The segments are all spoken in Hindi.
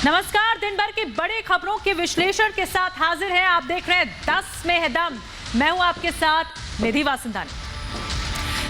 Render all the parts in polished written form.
नमस्कार, दिन भर की बड़ी खबरों के विश्लेषण के साथ हाजिर है। आप देख रहे हैं 10 में है दम। मैं हूं आपके साथ निधि वासंदानी।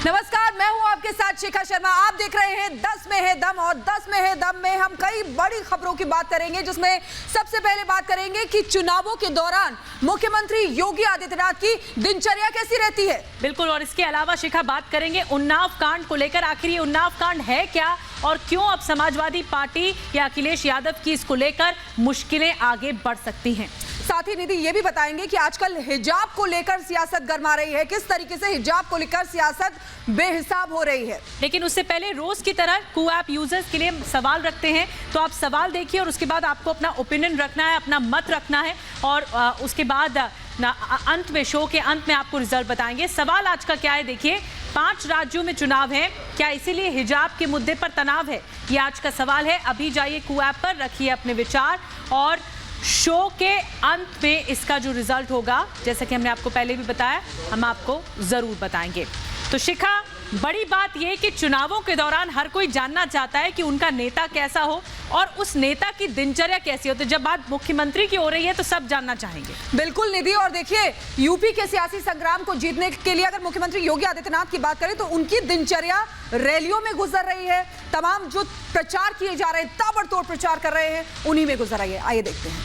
नमस्कार, मैं हूं आपके साथ शिखा शर्मा। आप देख रहे हैं 10 में है दम और 10 में है दम में हम कई बड़ी खबरों की बात करेंगे, जिसमें सबसे पहले बात करेंगे कि चुनावों के दौरान मुख्यमंत्री योगी आदित्यनाथ की दिनचर्या कैसी रहती है। बिल्कुल, और इसके अलावा शिखा बात करेंगे उन्नाव कांड को लेकर। आखिर ये उन्नाव कांड है क्या और क्यों अब समाजवादी पार्टी या अखिलेश यादव की इसको लेकर मुश्किलें आगे बढ़ सकती हैं। साथ ही निधि ये भी बताएंगे कि आजकल हिजाब को लेकर सियासत गर्मा रही है, किस तरीके से हिजाब को लेकर सियासत बेहिसाब हो रही है। लेकिन उससे पहले रोज की तरह कू ऐप यूजर्स के लिए सवाल रखते हैं, तो आप सवाल देखिए और उसके बाद आपको अपना ओपिनियन रखना है, अपना मत रखना है और उसके बाद अंत में, शो के अंत में आपको रिजल्ट बताएंगे। सवाल आज का क्या है देखिए, 5 राज्यों में चुनाव है, क्या इसीलिए हिजाब के मुद्दे पर तनाव है? ये आज का सवाल है। अभी जाइए कू ऐप पर, रखिए अपने विचार और शो के अंत में इसका जो रिजल्ट होगा, जैसे कि हमने आपको पहले भी बताया, हम आपको जरूर बताएंगे। तो शिखा, बड़ी बात यह कि चुनावों के दौरान हर कोई जानना चाहता है कि उनका नेता कैसा हो और उस नेता की दिनचर्या कैसी हो। तो जब बात मुख्यमंत्री की हो रही है तो सब जानना चाहेंगे। बिल्कुल निधि, और देखिए यूपी के सियासी संग्राम को जीतने के लिए अगर मुख्यमंत्री योगी आदित्यनाथ की बात करें तो उनकी दिनचर्या रैलियों में गुजर रही है। तमाम जो प्रचार किए जा रहे हैं, ताबड़तोड़ प्रचार कर रहे हैं, उन्हीं में गुजर रही है। आइए देखते हैं।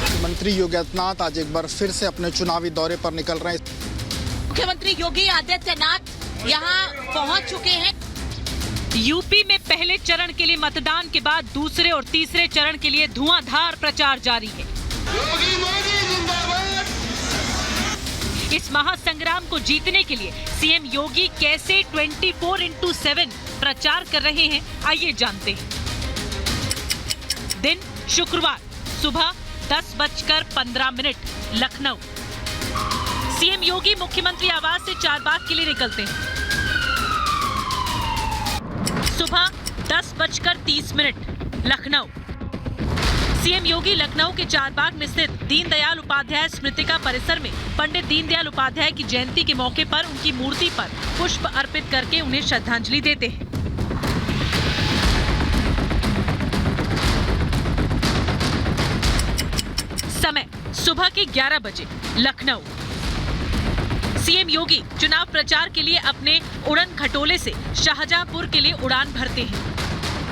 मुख्यमंत्री योगी आदित्यनाथ आज एक बार फिर से अपने चुनावी दौरे पर निकल रहे हैं। मुख्यमंत्री योगी आदित्यनाथ यहां पहुंच चुके हैं। यूपी में पहले चरण के लिए मतदान के बाद दूसरे और तीसरे चरण के लिए धुआंधार प्रचार जारी है। इस महासंग्राम को जीतने के लिए सीएम योगी कैसे 24/7 प्रचार कर रहे हैं, आइए जानते हैं। दिन शुक्रवार, सुबह 10:15 लखनऊ। सीएम योगी मुख्यमंत्री आवास से चारबाग के लिए निकलते हैं। सुबह 10:30 लखनऊ। सीएम योगी लखनऊ के चारबाग में स्थित दीनदयाल उपाध्याय स्मृतिका परिसर में पंडित दीनदयाल उपाध्याय की जयंती के मौके पर उनकी मूर्ति पर पुष्प अर्पित करके उन्हें श्रद्धांजलि देते हैं। समय सुबह के 11 बजे लखनऊ। सीएम योगी चुनाव प्रचार के लिए अपने उड़न खटोले से शाहजहांपुर के लिए उड़ान भरते हैं।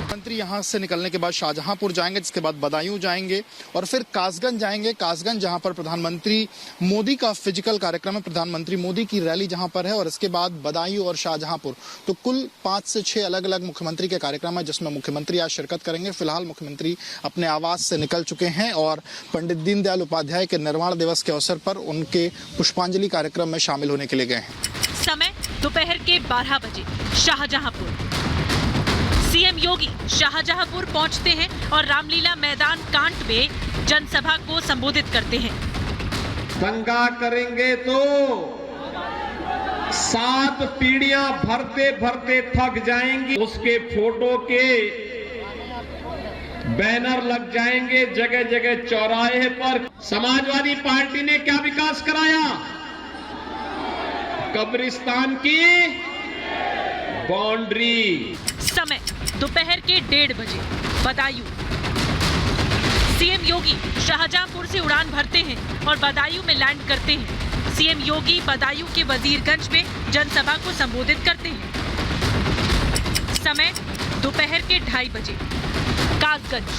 मंत्री यहां से निकलने के बाद शाहजहांपुर जाएंगे, जिसके बाद बदायूं जाएंगे और फिर कासगंज जाएंगे। कासगंज जहां पर प्रधानमंत्री मोदी का फिजिकल कार्यक्रम है, प्रधानमंत्री मोदी की रैली जहां पर है, और इसके बाद बदायूं और शाहजहांपुर। तो कुल 5 से 6 अलग अलग मुख्यमंत्री के कार्यक्रम है, जिसमें मुख्यमंत्री आज शिरकत करेंगे। फिलहाल मुख्यमंत्री अपने आवास से निकल चुके हैं और पंडित दीनदयाल उपाध्याय के निर्वाण दिवस के अवसर पर उनके पुष्पांजलि कार्यक्रम में शामिल होने के लिए गए हैं। समय दोपहर के 12 बजे शाहजहांपुर। सीएम योगी शाहजहांपुर पहुंचते हैं और रामलीला मैदान कांट में जनसभा को संबोधित करते हैं। दंगा करेंगे तो 7 पीढ़ियां भरते भरते थक जाएंगी। उसके फोटो के बैनर लग जाएंगे जगह जगह चौराहे पर। समाजवादी पार्टी ने क्या विकास कराया? कब्रिस्तान की बाउंड्री। समय दोपहर के 1:30 बजे बदायूं। सीएम योगी शाहजहांपुर से उड़ान भरते हैं और बदायूं में लैंड करते हैं। सीएम योगी बदायूं के वजीरगंज में जनसभा को संबोधित करते हैं। समय दोपहर के 2:30 बजे कासगंज।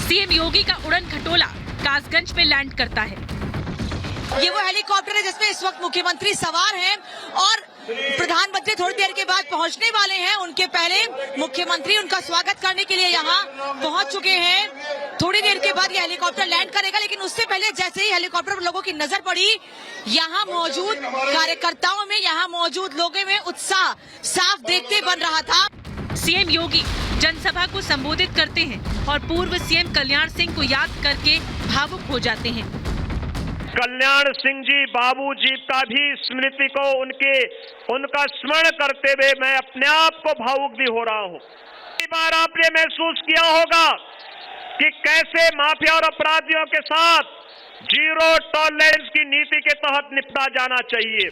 सीएम योगी का उड़न खटोला कासगंज में लैंड करता है। ये वो हेलीकॉप्टर है जिसमें इस वक्त मुख्यमंत्री सवार हैं और प्रधानमंत्री थोड़ी देर के बाद पहुंचने वाले हैं। उनके पहले मुख्यमंत्री उनका स्वागत करने के लिए यहाँ पहुंच चुके हैं। थोड़ी देर के बाद ये हेलीकॉप्टर लैंड करेगा, लेकिन उससे पहले जैसे ही हेलीकॉप्टर पर लोगों की नजर पड़ी, यहाँ मौजूद कार्यकर्ताओं में, यहाँ मौजूद लोगों में उत्साह साफ देखते बन रहा था। सीएम योगी जनसभा को संबोधित करते हैं और पूर्व सीएम कल्याण सिंह को याद करके भावुक हो जाते हैं। कल्याण सिंह जी, बाबूजी का भी स्मृति को उनका स्मरण करते हुए मैं अपने आप को भावुक भी हो रहा हूँ। कई बार आपने महसूस किया होगा कि कैसे माफिया और अपराधियों के साथ जीरो टॉलरेंस की नीति के तहत निपटा जाना चाहिए।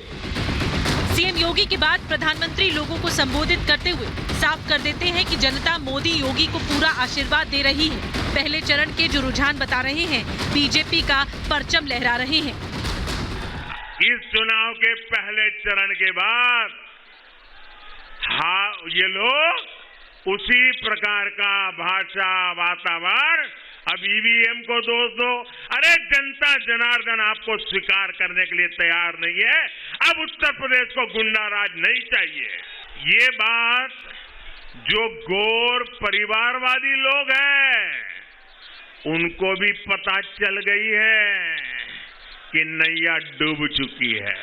सीएम योगी के बाद प्रधानमंत्री लोगों को संबोधित करते हुए साफ कर देते हैं कि जनता मोदी योगी को पूरा आशीर्वाद दे रही है। पहले चरण के जो रुझान बता रहे हैं, बीजेपी का परचम लहरा रहे हैं। इस चुनाव के पहले चरण के बाद ये लोग उसी प्रकार का भाषा वातावरण अब ईवीएम को दोष दो। अरे जनता जनार्दन आपको स्वीकार करने के लिए तैयार नहीं है। अब उत्तर प्रदेश को गुंडा राज नहीं चाहिए। ये बात जो गौर परिवारवादी लोग हैं उनको भी पता चल गई है कि नैया डूब चुकी है।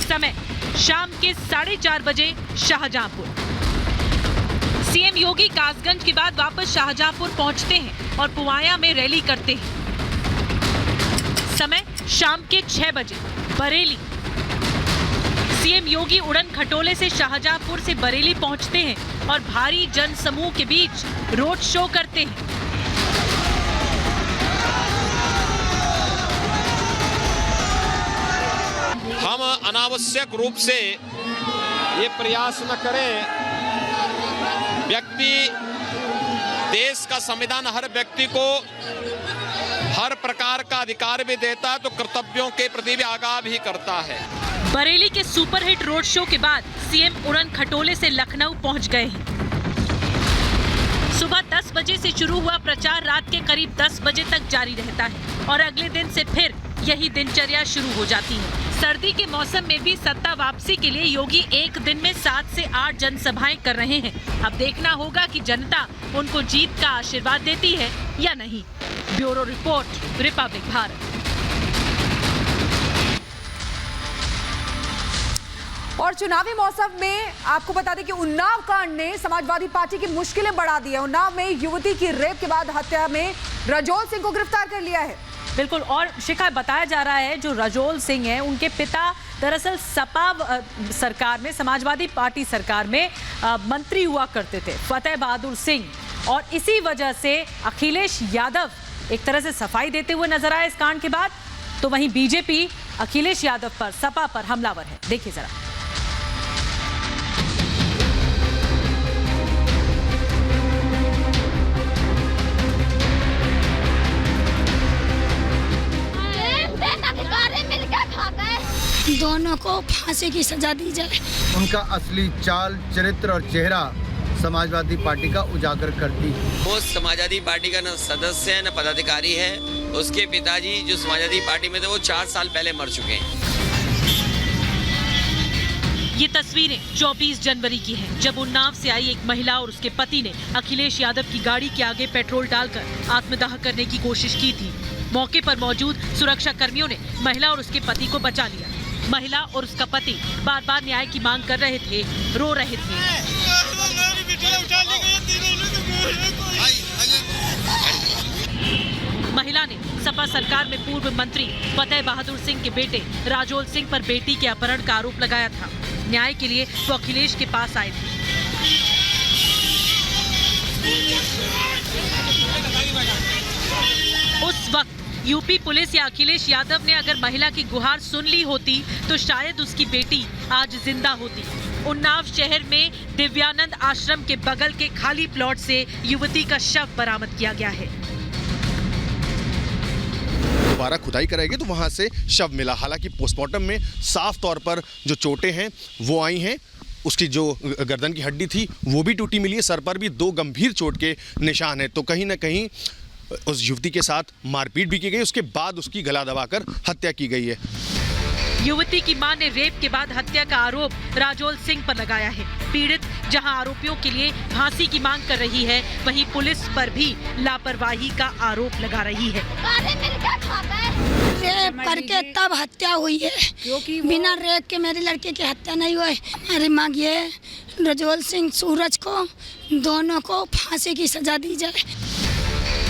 समय शाम के 4:30 बजे शाहजहांपुर। सीएम योगी कासगंज के बाद वापस शाहजहांपुर पहुंचते हैं और पुवाया में रैली करते हैं। समय शाम के 6 बजे बरेली। सीएम योगी उड़न खटोले से शाहजहांपुर से बरेली पहुंचते हैं और भारी जन समूह के बीच रोड शो करते हैं। हम अनावश्यक रूप से ये प्रयास न करें। व्यक्ति, देश का संविधान हर व्यक्ति को हर प्रकार का अधिकार भी देता है तो कर्तव्यों के प्रति भी आगाह भी करता है। बरेली के सुपरहिट रोड शो के बाद सीएम उड़न खटोले से लखनऊ पहुंच गए हैं। सुबह 10 बजे से शुरू हुआ प्रचार रात के करीब 10 बजे तक जारी रहता है और अगले दिन से फिर यही दिनचर्या शुरू हो जाती है। सर्दी के मौसम में भी सत्ता वापसी के लिए योगी एक दिन में 7 से 8 जनसभाएं कर रहे हैं। अब देखना होगा कि जनता उनको जीत का आशीर्वाद देती है या नहीं। Bureau report, Republic Bharat. और चुनावी मौसम में आपको बता दें कि उन्नाव कांड ने समाजवादी पार्टी की मुश्किलें बढ़ा दी है। उन्नाव में युवती की रेप के बाद हत्या में रजोल सिंह को गिरफ्तार कर लिया है। बिल्कुल, और शिखा बताया जा रहा है जो रजोल सिंह हैं उनके पिता दरअसल सपा सरकार में, समाजवादी पार्टी सरकार में मंत्री हुआ करते थे, फतेह बहादुर सिंह, और इसी वजह से अखिलेश यादव एक तरह से सफाई देते हुए नजर आए इस कांड के बाद। तो वहीं बीजेपी अखिलेश यादव पर, सपा पर हमलावर है। देखिए जरा। दोनों को फांसी की सजा दी जाए। उनका असली चाल, चरित्र और चेहरा समाजवादी पार्टी का उजागर करती है। वो समाजवादी पार्टी का न सदस्य है न पदाधिकारी है। उसके पिताजी जो समाजवादी पार्टी में थे वो 4 साल पहले मर चुके हैं। ये तस्वीरें 24 जनवरी की हैं, जब उन्नाव से आई एक महिला और उसके पति ने अखिलेश यादव की गाड़ी के आगे पेट्रोल डालकर आत्मदाह करने की कोशिश की थी। मौके पर मौजूद सुरक्षा कर्मियों ने महिला और उसके पति को बचा लिया। महिला और उसका पति बार बार न्याय की मांग कर रहे थे, रो रहे थे। महिला ने सपा सरकार में पूर्व मंत्री फतेह बहादुर सिंह के बेटे राजोल सिंह पर बेटी के अपहरण का आरोप लगाया था। न्याय के लिए वो अखिलेश के पास आए थे। उस वक्त यूपी पुलिस या अखिलेश यादव ने अगर महिला की गुहार सुन ली होती तो शायद उसकी बेटी आज जिंदा होती। उन्नाव शहर में दिव्यानंद आश्रम के बगल के खाली प्लॉट से युवती का शव बरामद किया गया है। दोबारा खुदाई कराई गई तो वहां से शव मिला। हालांकि पोस्टमार्टम में साफ तौर पर जो चोटें हैं वो आई हैं। उसकी जो गर्दन की हड्डी थी वो भी टूटी मिली है। सर पर भी 2 गंभीर चोट के निशान हैं। तो कहीं ना कहीं उस युवती के साथ मारपीट भी की गई। उसके बाद उसकी गला दबाकर हत्या की गई है। युवती की मां ने रेप के बाद हत्या का आरोप राजोल सिंह पर लगाया है। पीड़ित जहां आरोपियों के लिए फांसी की मांग कर रही है, वहीं पुलिस पर भी लापरवाही का आरोप लगा रही है। रेप करके तब हत्या हुई है, बिना रेप के मेरी लड़की की हत्या नहीं हुई। हमारी मांग ये है रजोल सिंह, सूरज को, दोनों को फांसी की सजा दी जाए।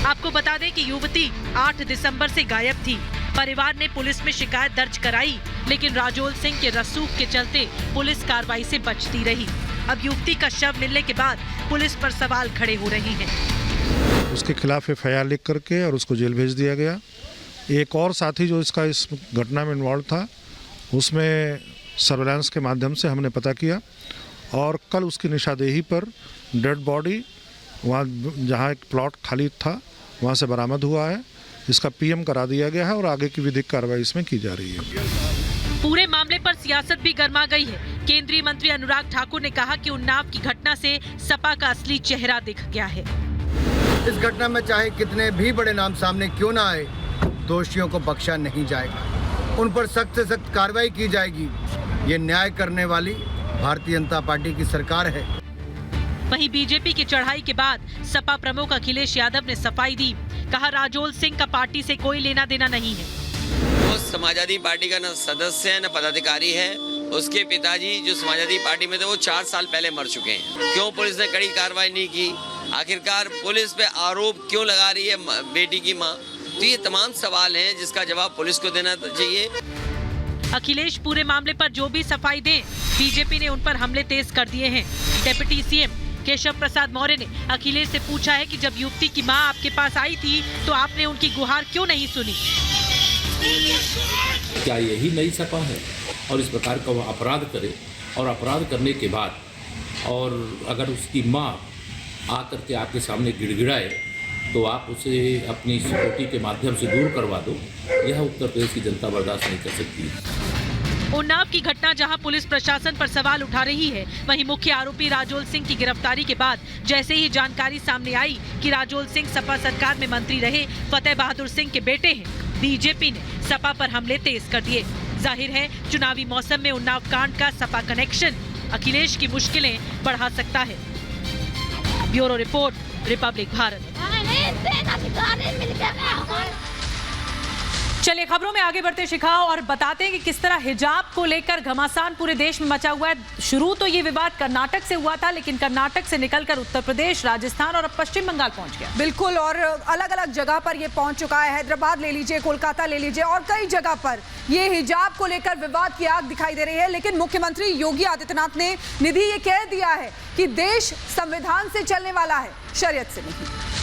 आपको बता दें कि युवती 8 दिसंबर से गायब थी। परिवार ने पुलिस में शिकायत दर्ज कराई, लेकिन राजोल सिंह के रसूख के चलते पुलिस कार्रवाई से बचती रही। अब युवती का शव मिलने के बाद पुलिस पर सवाल खड़े हो रहे हैं। उसके खिलाफ एफआईआर लिख करके और उसको जेल भेज दिया गया। एक और साथी जो इस घटना में इन्वॉल्व था, उसमें सर्वेलेंस के माध्यम से हमने पता किया और कल उसकी निशानदेही पर डेड बॉडी वहाँ जहाँ एक प्लॉट खाली था वहाँ से बरामद हुआ है। इसका पीएम करा दिया गया है और आगे की विधिक कार्रवाई इसमें की जा रही है। पूरे मामले पर सियासत भी गर्मा गई है। केंद्रीय मंत्री अनुराग ठाकुर ने कहा कि उन्नाव की घटना से सपा का असली चेहरा दिख गया है। इस घटना में चाहे कितने भी बड़े नाम सामने क्यों ना आए, दोषियों को बख्शा नहीं जाएगा। उन पर सख्त से सख्त कार्रवाई की जाएगी। ये न्याय करने वाली भारतीय जनता पार्टी की सरकार है। वहीं बीजेपी की चढ़ाई के बाद सपा प्रमुख अखिलेश यादव ने सफाई दी। कहा राजोल सिंह का पार्टी से कोई लेना देना नहीं है। वो समाजवादी पार्टी का न सदस्य है न पदाधिकारी है। उसके पिताजी जो समाजवादी पार्टी में थे वो 4 साल पहले मर चुके हैं। क्यों पुलिस ने कड़ी कार्रवाई नहीं की? आखिरकार पुलिस पे आरोप क्यों लगा रही है बेटी की माँ? तो ये तमाम सवाल हैं जिसका जवाब पुलिस को देना चाहिए। अखिलेश पूरे मामले पर जो भी सफाई दें, बीजेपी ने उन पर हमले तेज कर दिए हैं। डिप्टी सीएम केशव प्रसाद मौर्य ने अखिलेश से पूछा है कि जब युवती की मां आपके पास आई थी तो आपने उनकी गुहार क्यों नहीं सुनी? क्या यही नई सपा है? और इस प्रकार का वह अपराध करे और अपराध करने के बाद और अगर उसकी मां आकर के आपके सामने गिड़गिड़ाए तो आप उसे अपनी सिक्योरिटी के माध्यम से दूर करवा दो। यह उत्तर प्रदेश की जनता बर्दाश्त नहीं कर सकती। उन्नाव की घटना जहां पुलिस प्रशासन पर सवाल उठा रही है, वहीं मुख्य आरोपी राजोल सिंह की गिरफ्तारी के बाद जैसे ही जानकारी सामने आई कि राजोल सिंह सपा सरकार में मंत्री रहे फतेह बहादुर सिंह के बेटे हैं, बीजेपी ने सपा पर हमले तेज कर दिए। जाहिर है चुनावी मौसम में उन्नाव कांड का सपा कनेक्शन अखिलेश की मुश्किलें बढ़ा सकता है। Bureau report, Republic Bharat. चलिए खबरों में आगे बढ़ते शिखा और बताते हैं कि किस तरह हिजाब को लेकर घमासान पूरे देश में मचा हुआ है। शुरू तो ये विवाद कर्नाटक से हुआ था, लेकिन कर्नाटक से निकलकर उत्तर प्रदेश, राजस्थान और अब पश्चिम बंगाल पहुंच गया। बिल्कुल, और अलग अलग जगह पर ये पहुंच चुका है। हैदराबाद ले लीजिए, कोलकाता ले लीजिए और कई जगह पर ये हिजाब को लेकर विवाद की आग दिखाई दे रही है। लेकिन मुख्यमंत्री योगी आदित्यनाथ ने निधि ये कह दिया है कि देश संविधान से चलने वाला है, शरीयत से नहीं।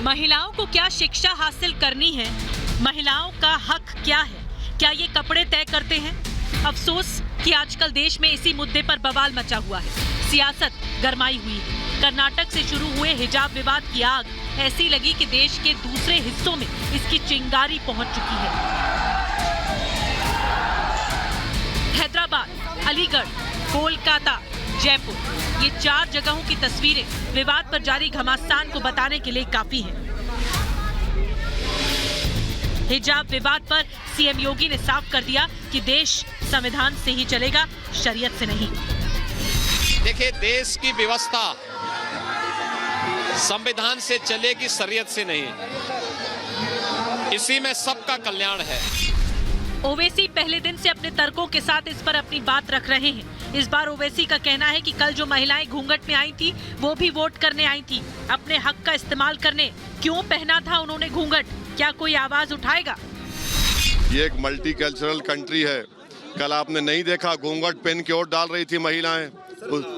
महिलाओं को क्या शिक्षा हासिल करनी है, महिलाओं का हक क्या है, क्या ये कपड़े तय करते हैं? अफसोस कि आजकल देश में इसी मुद्दे पर बवाल मचा हुआ है। सियासत गरमाई हुई है। कर्नाटक से शुरू हुए हिजाब विवाद की आग ऐसी लगी कि देश के दूसरे हिस्सों में इसकी चिंगारी पहुंच चुकी है। हैदराबाद, अलीगढ़, कोलकाता, जयपुर, ये 4 जगहों की तस्वीरें विवाद पर जारी घमासान को बताने के लिए काफी हैं। हिजाब विवाद पर सीएम योगी ने साफ कर दिया कि देश संविधान से ही चलेगा, शरीयत से नहीं। देखिए, देश की व्यवस्था संविधान से चलेगी, शरीयत से नहीं। इसी में सबका कल्याण है। ओवैसी पहले दिन से अपने तर्कों के साथ इस पर अपनी बात रख रहे हैं। इस बार ओवैसी का कहना है कि कल जो महिलाएं घूंघट में आई थी वो भी वोट करने आई थी, अपने हक का इस्तेमाल करने। क्यों पहना था उन्होंने घूंघट? क्या कोई आवाज उठाएगा? ये एक मल्टीकल्चरल कंट्री है। कल आपने नहीं देखा घूंघट पहन के वोट डाल रही थी महिलाएं,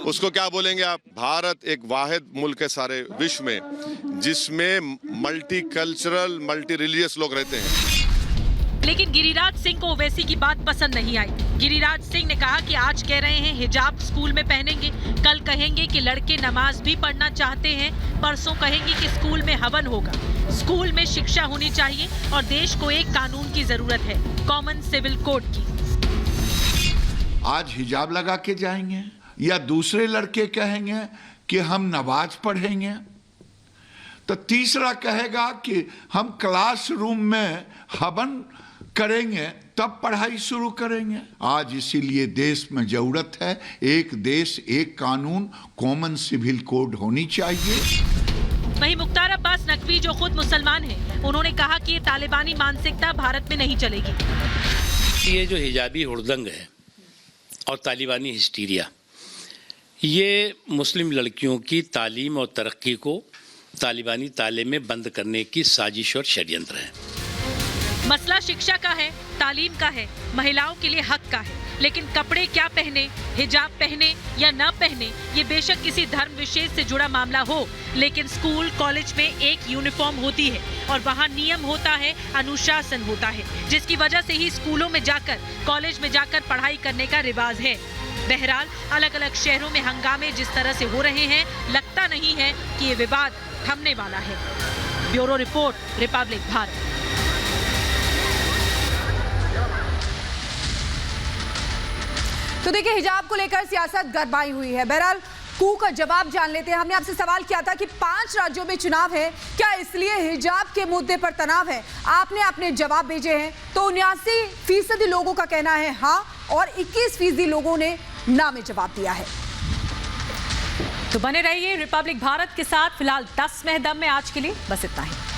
उसको क्या बोलेंगे आप? भारत एक वाहिद मुल्क है सारे विश्व में जिसमें मल्टीकल्चरल, मल्टी रिलीजियस लोग रहते हैं। लेकिन गिरिराज सिंह को ओवैसी की बात पसंद नहीं आई। गिरिराज सिंह ने कहा कि आज कह रहे हैं हिजाब स्कूल में पहनेंगे, कल कहेंगे कि लड़के नमाज भी पढ़ना चाहते हैं, परसों कहेंगे कि स्कूल में हवन होगा। स्कूल में शिक्षा होनी चाहिए और देश को एक कानून की जरूरत है, कॉमन सिविल कोड की। आज हिजाब लगा के जाएंगे या दूसरे लड़के कहेंगे कि हम नमाज पढ़ेंगे, तो तीसरा कहेगा कि हम क्लासरूम में हवन करेंगे तब पढ़ाई शुरू करेंगे। आज इसीलिए देश में जरूरत है एक देश एक कानून, कॉमन सिविल कोड होनी चाहिए। वहीं मुख्तार अब्बास नकवी जो खुद मुसलमान हैं, उन्होंने कहा कि ये तालिबानी मानसिकता भारत में नहीं चलेगी। ये जो हिजाबी हुड़दंग है और तालिबानी हिस्टीरिया, ये मुस्लिम लड़कियों की तालीम और तरक्की को तालिबानी ताले में बंद करने की साजिश और षड्यंत्र है। मसला शिक्षा का है, तालीम का है, महिलाओं के लिए हक का है, लेकिन कपड़े क्या पहने, हिजाब पहने या न पहने, ये बेशक किसी धर्म विशेष से जुड़ा मामला हो, लेकिन स्कूल कॉलेज में एक यूनिफॉर्म होती है और वहाँ नियम होता है, अनुशासन होता है, जिसकी वजह से ही स्कूलों में जाकर, कॉलेज में जाकर पढ़ाई करने का रिवाज है। बहरहाल अलग अलग शहरों में हंगामे जिस तरह से हो रहे हैं, लगता नहीं है कि ये विवाद थमने वाला है। Bureau report, Republic Bharat. तो देखिए, हिजाब को लेकर सियासत गरमाई हुई है। बहरहाल कू का जवाब जान लेते हैं। हमने आपसे सवाल किया था कि 5 राज्यों में चुनाव है, क्या इसलिए हिजाब के मुद्दे पर तनाव है? आपने अपने जवाब भेजे हैं, तो 79% लोगों का कहना है हाँ, और 21% लोगों ने ना में जवाब दिया है। तो बने रहिए रिपब्लिक भारत के साथ। फिलहाल 10 में दम में आज के लिए बस इतना ही।